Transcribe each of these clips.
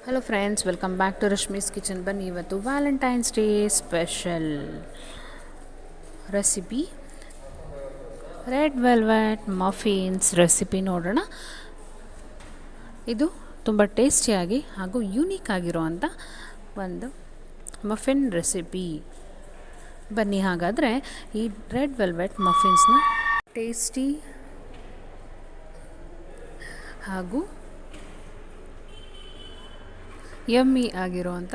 Hello friends, welcome back to Rashmi's kitchen. ಬನ್ನಿ, ಇವತ್ತು Valentine's day special recipe red velvet muffins recipe ನೋಡೋಣ. ಇದು ತುಂಬ ಟೇಸ್ಟಿಯಾಗಿ ಹಾಗೂ ಯೂನಿಕ್ ಆಗಿರುವಂಥ ಒಂದು ಮಫಿನ್ ರೆಸಿಪಿ. ಬನ್ನಿ, ಹಾಗಾದರೆ ಈ ರೆಡ್ ವೆಲ್ವೆಟ್ ಮಫಿನ್ಸ್ನ ಟೇಸ್ಟಿ ಹಾಗೂ ಯಮ್ಮಿ ಆಗಿರುವಂಥ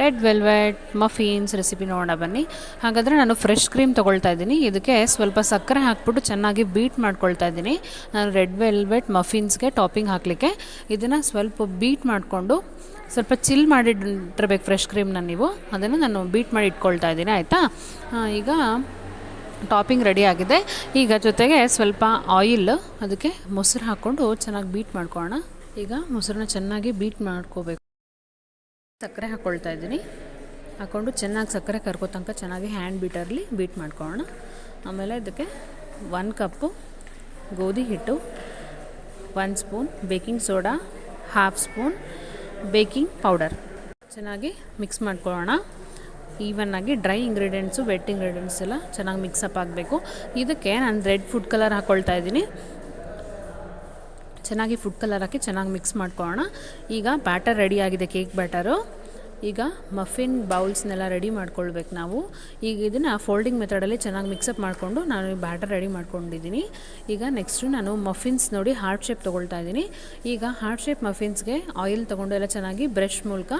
ರೆಡ್ ವೆಲ್ವೆಟ್ ಮಫಿನ್ಸ್ ರೆಸಿಪಿ ನೋಡೋಣ ಬನ್ನಿ. ಹಾಗಾದರೆ ನಾನು ಫ್ರೆಶ್ ಕ್ರೀಮ್ ತೊಗೊಳ್ತಾ ಇದ್ದೀನಿ. ಇದಕ್ಕೆ ಸ್ವಲ್ಪ ಸಕ್ಕರೆ ಹಾಕ್ಬಿಟ್ಟು ಚೆನ್ನಾಗಿ ಬೀಟ್ ಮಾಡ್ಕೊಳ್ತಾ ಇದ್ದೀನಿ. ನಾನು ರೆಡ್ ವೆಲ್ವೆಟ್ ಮಫಿನ್ಸ್ಗೆ ಟಾಪಿಂಗ್ ಹಾಕಲಿಕ್ಕೆ ಇದನ್ನು ಸ್ವಲ್ಪ ಬೀಟ್ ಮಾಡಿಕೊಂಡು ಸ್ವಲ್ಪ ಚಿಲ್ ಮಾಡಿಟ್ಟಿರ್ಬೇಕು ಫ್ರೆಶ್ ಕ್ರೀಮ್ನ. ನೀವು ಅದನ್ನು ನಾನು ಬೀಟ್ ಮಾಡಿ ಇಟ್ಕೊಳ್ತಾ ಇದ್ದೀನಿ, ಆಯಿತಾ. ಈಗ ಟಾಪಿಂಗ್ ರೆಡಿ ಆಗಿದೆ. ಈಗ ಜೊತೆಗೆ ಸ್ವಲ್ಪ ಆಯಿಲ್, ಅದಕ್ಕೆ ಮೊಸರು ಹಾಕ್ಕೊಂಡು ಚೆನ್ನಾಗಿ ಬೀಟ್ ಮಾಡ್ಕೊಳ್ಳೋಣ. ಈಗ ಮೊಸರನ್ನ ಚೆನ್ನಾಗಿ ಬೀಟ್ ಮಾಡ್ಕೋಬೇಕು. ಸಕ್ಕರೆ ಹಾಕ್ಕೊಳ್ತಾ ಇದ್ದೀನಿ. ಹಾಕ್ಕೊಂಡು ಚೆನ್ನಾಗಿ ಸಕ್ಕರೆ ಕರ್ಕೋ ತನಕ ಚೆನ್ನಾಗಿ ಹ್ಯಾಂಡ್ ಬೀಟರ್ಲಿ ಬೀಟ್ ಮಾಡ್ಕೊಳ್ಳೋಣ. ಆಮೇಲೆ ಇದಕ್ಕೆ 1 ಕಪ್ಪು ಗೋಧಿ ಹಿಟ್ಟು, 1 spoon baking soda, 1/2 spoon baking powder ಚೆನ್ನಾಗಿ ಮಿಕ್ಸ್ ಮಾಡ್ಕೊಳ್ಳೋಣ. ಈವನ್ನಾಗಿ ಡ್ರೈ ಇಂಗ್ರೀಡಿಯೆಂಟ್ಸು, ವೆಟ್ ಇಂಗ್ರೀಡಿಯೆಂಟ್ಸ್ ಎಲ್ಲ ಚೆನ್ನಾಗಿ ಮಿಕ್ಸಪ್ ಆಗಬೇಕು. ಇದಕ್ಕೆ ನಾನು ರೆಡ್ ಫುಡ್ ಕಲರ್ ಹಾಕ್ಕೊಳ್ತಾ ಇದ್ದೀನಿ. ಚೆನ್ನಾಗಿ ಫುಡ್ ಕಲರ್ ಹಾಕಿ ಚೆನ್ನಾಗಿ ಮಿಕ್ಸ್ ಮಾಡ್ಕೊಳ್ಳೋಣ. ಈಗ ಬ್ಯಾಟರ್ ರೆಡಿಯಾಗಿದೆ, ಕೇಕ್ ಬ್ಯಾಟರು. ಈಗ ಮಫಿನ್ ಬೌಲ್ಸ್ನೆಲ್ಲ ರೆಡಿ ಮಾಡ್ಕೊಳ್ಬೇಕು ನಾವು. ಈಗ ಇದನ್ನು ಫೋಲ್ಡಿಂಗ್ ಮೆಥಡಲ್ಲಿ ಚೆನ್ನಾಗಿ ಮಿಕ್ಸಪ್ ಮಾಡಿಕೊಂಡು ನಾನು ಬ್ಯಾಟರ್ ರೆಡಿ ಮಾಡ್ಕೊಂಡಿದ್ದೀನಿ. ಈಗ ನೆಕ್ಸ್ಟು ನಾನು ಮಫಿನ್ಸ್ ನೋಡಿ ಹಾರ್ಟ್ ಶೇಪ್ ತೊಗೊಳ್ತಾ ಇದ್ದೀನಿ. ಈಗ ಹಾರ್ಟ್ ಶೇಪ್ ಮಫಿನ್ಸ್ಗೆ ಆಯಿಲ್ ತೊಗೊಂಡು ಎಲ್ಲ ಚೆನ್ನಾಗಿ ಬ್ರಷ್ ಮೂಲಕ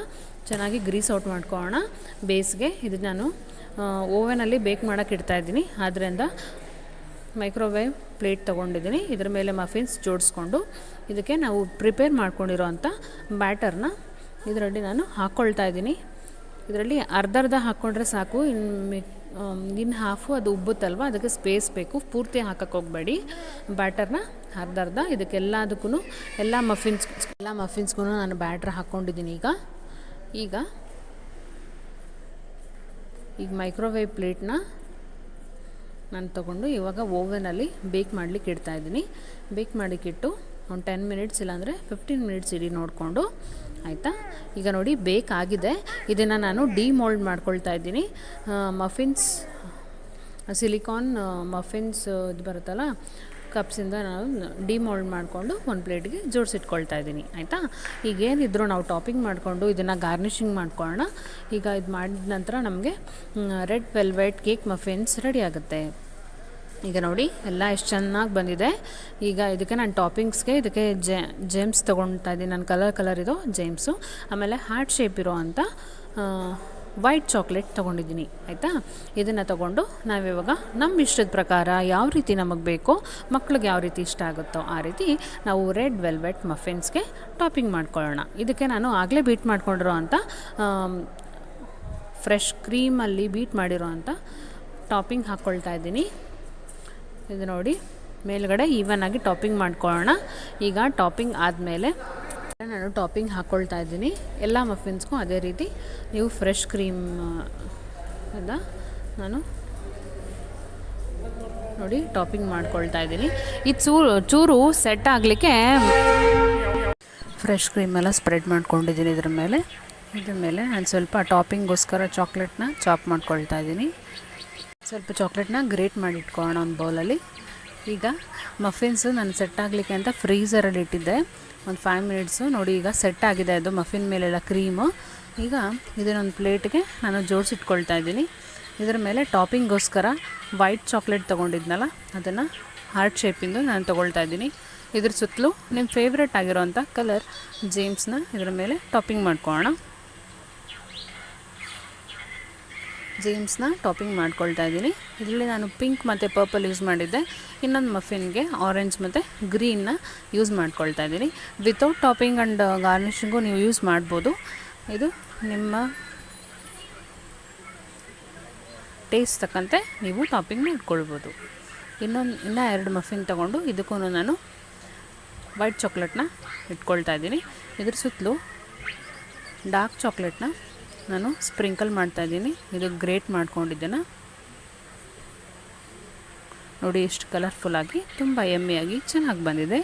ಚೆನ್ನಾಗಿ ಗ್ರೀಸ್ ಔಟ್ ಮಾಡ್ಕೊಳ್ಳೋಣ ಬೇಸ್ಗೆ. ಇದು ನಾನು ಓವೆನಲ್ಲಿ ಬೇಕ್ ಮಾಡೋಕ್ಕೆ ಇಡ್ತಾಯಿದ್ದೀನಿ. ಆದ್ದರಿಂದ ಮೈಕ್ರೋವೇವ್ ಪ್ಲೇಟ್ ತೊಗೊಂಡಿದ್ದೀನಿ. ಇದರ ಮೇಲೆ ಮಫಿನ್ಸ್ ಜೋಡಿಸ್ಕೊಂಡು ಇದಕ್ಕೆ ನಾವು ಪ್ರಿಪೇರ್ ಮಾಡ್ಕೊಂಡಿರೋವಂಥ ಬ್ಯಾಟರ್ನ ಇದರಲ್ಲಿ ನಾನು ಹಾಕ್ಕೊಳ್ತಾ ಇದ್ದೀನಿ. ಇದರಲ್ಲಿ ಅರ್ಧ ಹಾಕ್ಕೊಂಡ್ರೆ ಸಾಕು. ಇನ್ನು ಹಾಫು ಅದು ಉಬ್ಬುತ್ತಲ್ವ, ಅದಕ್ಕೆ ಸ್ಪೇಸ್ ಬೇಕು. ಪೂರ್ತಿ ಹಾಕಕ್ಕೆ ಹೋಗಬೇಡಿ ಬ್ಯಾಟರ್ನ, ಅರ್ಧ. ಇದಕ್ಕೆಲ್ಲದಕ್ಕೂ ಎಲ್ಲ ಮಫಿನ್ಸ್ಗೂ ನಾನು ಬ್ಯಾಟ್ರ್ ಹಾಕ್ಕೊಂಡಿದ್ದೀನಿ. ಈಗ ಮೈಕ್ರೋವೇವ್ ಪ್ಲೇಟ್ನ ನಾನು ತೊಗೊಂಡು ಇವಾಗ ಓವನಲ್ಲಿ ಬೇಕ್ ಮಾಡಲಿಕ್ಕೆ ಇಡ್ತಾಯಿದ್ದೀನಿ. ಬೇಕ್ ಮಾಡಲಿಕ್ಕಿಟ್ಟು ಒಂದು 10 ಮಿನಿಟ್ಸ್ ಇಲ್ಲಾಂದರೆ 15 ಮಿನಿಟ್ಸ್ ಇಡಿ ನೋಡಿಕೊಂಡು, ಆಯಿತಾ. ಈಗ ನೋಡಿ ಬೇಕ್ ಆಗಿದೆ. ಇದನ್ನು ನಾನು ಡಿಮೋಲ್ಡ್ ಮಾಡ್ಕೊಳ್ತಾ ಇದ್ದೀನಿ. ಮಫಿನ್ಸ್ ಸಿಲಿಕಾನ್ ಮಫಿನ್ಸ್ ಇದು ಬರುತ್ತಲ್ಲ ಕಪ್ಸಿಂದ ನಾನು ಡಿಮೋಲ್ಡ್ ಮಾಡಿಕೊಂಡು ಒಂದು ಪ್ಲೇಟ್ಗೆ ಜೋಡಿಸಿಟ್ಕೊಳ್ತಾ ಇದ್ದೀನಿ, ಆಯಿತಾ. ಈಗೇನಿದ್ರು ನಾವು ಟಾಪಿಂಗ್ ಮಾಡಿಕೊಂಡು ಇದನ್ನು ಗಾರ್ನಿಷಿಂಗ್ ಮಾಡ್ಕೊಳ್ಳೋಣ. ಈಗ ಇದು ಮಾಡಿದ ನಂತರ ನಮಗೆ red velvet cake muffins ready ಆಗುತ್ತೆ. ಈಗ ನೋಡಿ ಎಲ್ಲ ಎಷ್ಟು ಚೆನ್ನಾಗಿ ಬಂದಿದೆ. ಈಗ ಇದಕ್ಕೆ ನಾನು ಟಾಪಿಂಗ್ಸ್ಗೆ ಇದಕ್ಕೆ ಜೇಮ್ಸ್ ತೊಗೊಳ್ತಾ ಇದ್ದೀನಿ. ನಾನು ಕಲರ್ ಇದು ಜೇಮ್ಸು. ಆಮೇಲೆ ಹಾರ್ಟ್ ಶೇಪ್ ಇರೋ ಅಂಥ ವೈಟ್ ಚಾಕ್ಲೇಟ್ ತೊಗೊಂಡಿದ್ದೀನಿ, ಆಯಿತಾ. ಇದನ್ನು ತೊಗೊಂಡು ನಾವಿವಾಗ ನಮ್ಮ ಇಷ್ಟದ ಪ್ರಕಾರ ಯಾವ ರೀತಿ ನಮಗೆ ಬೇಕೋ, ಮಕ್ಳಿಗೆ ಯಾವ ರೀತಿ ಇಷ್ಟ ಆಗುತ್ತೋ ಆ ರೀತಿ ನಾವು ರೆಡ್ ವೆಲ್ವೆಟ್ ಮಫಿನ್ಸ್ಗೆ ಟಾಪಿಂಗ್ ಮಾಡ್ಕೊಳ್ಳೋಣ. ಇದಕ್ಕೆ ನಾನು ಆಗಲೇ ಬೀಟ್ ಮಾಡ್ಕೊಂಡಿರೋ ಅಂಥ ಫ್ರೆಶ್ ಕ್ರೀಮಲ್ಲಿ ಬೀಟ್ ಮಾಡಿರೋ ಅಂಥ ಟಾಪಿಂಗ್ ಹಾಕ್ಕೊಳ್ತಾ ಇದ್ದೀನಿ. ಇದು ನೋಡಿ ಮೇಲ್ಗಡೆ ಈವನ್ನಾಗಿ ಟಾಪಿಂಗ್ ಮಾಡ್ಕೊಳ್ಳೋಣ. ಈಗ ಟಾಪಿಂಗ್ ಆದಮೇಲೆ ನಾನು ಟಾಪಿಂಗ್ ಹಾಕ್ಕೊಳ್ತಾ ಇದ್ದೀನಿ. ಎಲ್ಲ ಮಫಿನ್ಸ್ಗೂ ಅದೇ ರೀತಿ ನೀವು ಫ್ರೆಶ್ ಕ್ರೀಮ್ ಇಂದ ನಾನು ನೋಡಿ ಟಾಪಿಂಗ್ ಮಾಡ್ಕೊಳ್ತಾ ಇದ್ದೀನಿ. ಇದು ಚೂರು ಸೆಟ್ ಆಗಲಿಕ್ಕೆ ಫ್ರೆಶ್ ಕ್ರೀಮೆಲ್ಲ ಸ್ಪ್ರೆಡ್ ಮಾಡ್ಕೊಂಡಿದ್ದೀನಿ. ಇದ್ರ ಮೇಲೆ ನಾನು ಸ್ವಲ್ಪ ಟಾಪಿಂಗ್ಗೋಸ್ಕರ ಚಾಕ್ಲೇಟ್ನ ಚಾಪ್ ಮಾಡ್ಕೊಳ್ತಾ ಇದ್ದೀನಿ. ಸ್ವಲ್ಪ ಚಾಕ್ಲೇಟ್ನ ಗ್ರೇಟ್ ಮಾಡಿ ಇಟ್ಕೊಳ್ಳೋಣ ಒಂದು ಬೌಲಲ್ಲಿ. ಈಗ ಮಫಿನ್ಸು ನಾನು ಸೆಟ್ ಆಗಲಿಕ್ಕೆ ಅಂತ ಫ್ರೀಝರಲ್ಲಿ ಇಟ್ಟಿದ್ದೆ ಒಂದು 5 ಮಿನಿಟ್ಸು. ನೋಡಿ ಈಗ ಸೆಟ್ ಆಗಿದೆ ಅದು ಮಫಿನ್ ಮೇಲೆಲ್ಲ ಕ್ರೀಮು. ಈಗ ಇದನ್ನೊಂದು ಪ್ಲೇಟ್ಗೆ ನಾನು ಜೋಡಿಸಿಟ್ಕೊಳ್ತಾ ಇದ್ದೀನಿ. ಇದರ ಮೇಲೆ ಟಾಪಿಂಗ್ಗೋಸ್ಕರ ವೈಟ್ ಚಾಕ್ಲೇಟ್ ತೊಗೊಂಡಿದ್ನಲ್ಲ ಅದನ್ನು ಹಾರ್ಟ್ ಶೇಪಿಂದು ನಾನು ತೊಗೊಳ್ತಾ ಇದ್ದೀನಿ. ಇದ್ರ ಸುತ್ತಲೂ ನಿಮ್ಮ ಫೇವ್ರೆಟ್ ಆಗಿರೋವಂಥ ಕಲರ್ ಜೇಮ್ಸ್ನ ಇದರ ಮೇಲೆ ಟಾಪಿಂಗ್ ಮಾಡ್ಕೊಳ್ಳೋಣ. ಜೇಮ್ಸ್ನ ಟಾಪಿಂಗ್ ಮಾಡ್ಕೊಳ್ತಾ ಇದ್ದೀನಿ. ಇದರಲ್ಲಿ ನಾನು ಪಿಂಕ್ ಮತ್ತು ಪರ್ಪಲ್ ಯೂಸ್ ಮಾಡಿದ್ದೆ. ಇನ್ನೊಂದು ಮಫಿನ್ಗೆ ಆರೆಂಜ್ ಮತ್ತು ಗ್ರೀನ್ನ ಯೂಸ್ ಮಾಡ್ಕೊಳ್ತಾ ಇದ್ದೀನಿ. ವಿತೌಟ್ ಟಾಪಿಂಗ್ ಆ್ಯಂಡ್ ಗಾರ್ನಿಷಿಂಗು ನೀವು ಯೂಸ್ ಮಾಡ್ಬೋದು. ಇದು ನಿಮ್ಮ ಟೇಸ್ಟ್ ತಕ್ಕಂತೆ ನೀವು ಟಾಪಿಂಗ್ ಮಾಡ್ಕೊಳ್ಬೋದು. ಇನ್ನೂ 2 ಮಫಿನ್ ತೊಗೊಂಡು ಇದಕ್ಕೂ ನಾನು ವೈಟ್ ಚಾಕ್ಲೇಟ್ನ ಇಟ್ಕೊಳ್ತಾ ಇದ್ದೀನಿ. ಇದ್ರ ಸುತ್ತಲೂ ಡಾರ್ಕ್ ಚಾಕ್ಲೇಟ್ನ ನಾನು ಸ್ಪ್ರಿಂಕಲ್ ಮಾಡ್ತಾಯಿದ್ದೀನಿ. ಇದು ಗ್ರೇಟ್ ಮಾಡ್ಕೊಂಡಿದ್ದೇನೆ ನೋಡಿ, ಎಷ್ಟು ಕಲರ್ಫುಲ್ಲಾಗಿ ತುಂಬ ಯಮ್ಮಿಯಾಗಿ ಚೆನ್ನಾಗಿ ಬಂದಿದೆ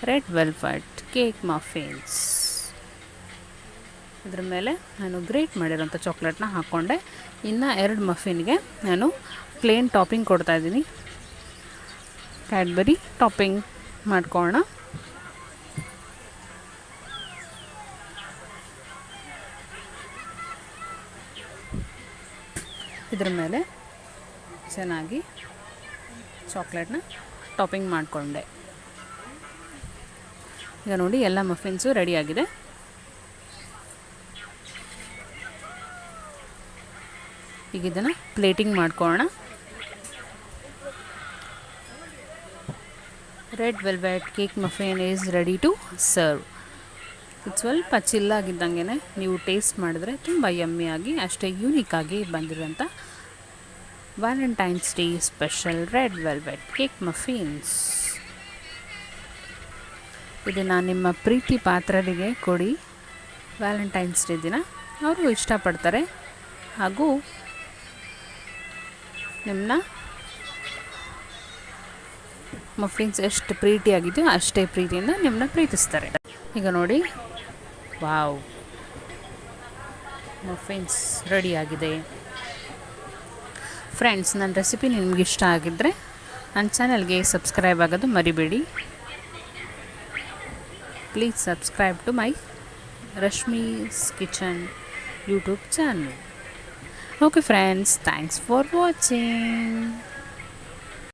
ರೆಡ್ ವೆಲ್ವೆಟ್ ಕೇಕ್ ಮಫಿನ್ಸ್. ಇದ್ರ ಮೇಲೆ ನಾನು ಗ್ರೇಟ್ ಮಾಡಿರೋಂಥ ಚಾಕ್ಲೇಟ್ನ ಹಾಕ್ಕೊಂಡೆ. ಇನ್ನು 2 ಮಫಿನ್ಗೆ ನಾನು ಪ್ಲೇನ್ ಟಾಪಿಂಗ್ ಕೊಡ್ತಾಯಿದ್ದೀನಿ. ಕ್ಯಾಡ್ಬರಿ ಟಾಪಿಂಗ್ ಮಾಡ್ಕೊಳ್ಳೋಣ. ಇದ್ರ ಮೇಲೆ ಚೆನ್ನಾಗಿ ಚಾಕ್ಲೇಟ್ನ ಟಾಪಿಂಗ್ ಮಾಡಿಕೊಂಡೆ. ಈಗ ನೋಡಿ ಎಲ್ಲ ಮಫಿನ್ಸು ರೆಡಿಯಾಗಿದೆ. ಈಗ ಇದನ್ನು ಪ್ಲೇಟಿಂಗ್ ಮಾಡ್ಕೊಳ್ಳೋಣ. Red velvet cake muffin is ready to serve. ಇದು ಸ್ವಲ್ಪ ಚಿಲ್ಲಾಗಿದ್ದಂಗೆ ನೀವು ಟೇಸ್ಟ್ ಮಾಡಿದ್ರೆ ತುಂಬ ಯಮ್ಮಿಯಾಗಿ ಅಷ್ಟೇ ಯೂನಿಕ್ಕಾಗಿ ಬಂದಿರೋಂಥ Valentine's day special red velvet cake muffins. ಇದನ್ನು ನಿಮ್ಮ ಪ್ರೀತಿ ಪಾತ್ರರಿಗೆ ಕೊಡಿ. ವ್ಯಾಲೆಂಟೈನ್ಸ್ ಡೇ ದಿನ ಅವರು ಇಷ್ಟಪಡ್ತಾರೆ. ಹಾಗೂ ನಿಮ್ಮನ್ನ ಮಫಿನ್ಸ್ ಎಷ್ಟು ಪ್ರೀತಿಯಾಗಿದೆಯೋ ಅಷ್ಟೇ ಪ್ರೀತಿಯಿಂದ ನಿಮ್ಮನ್ನ ಪ್ರೀತಿಸ್ತಾರೆ. ಈಗ ನೋಡಿ, ವಾವ್, ಮಫಿನ್ಸ್ ರೆಡಿಯಾಗಿದೆ. ಫ್ರೆಂಡ್ಸ್, ನನ್ನ ರೆಸಿಪಿ ನಿಮ್ಗೆ ಇಷ್ಟ ಆಗಿದ್ದರೆ ನನ್ನ ಚಾನಲ್ಗೆ ಸಬ್ಸ್ಕ್ರೈಬ್ ಆಗೋದು ಮರಿಬೇಡಿ. Please subscribe to my Rashmi's kitchen YouTube channel. Okay friends, thanks for watching.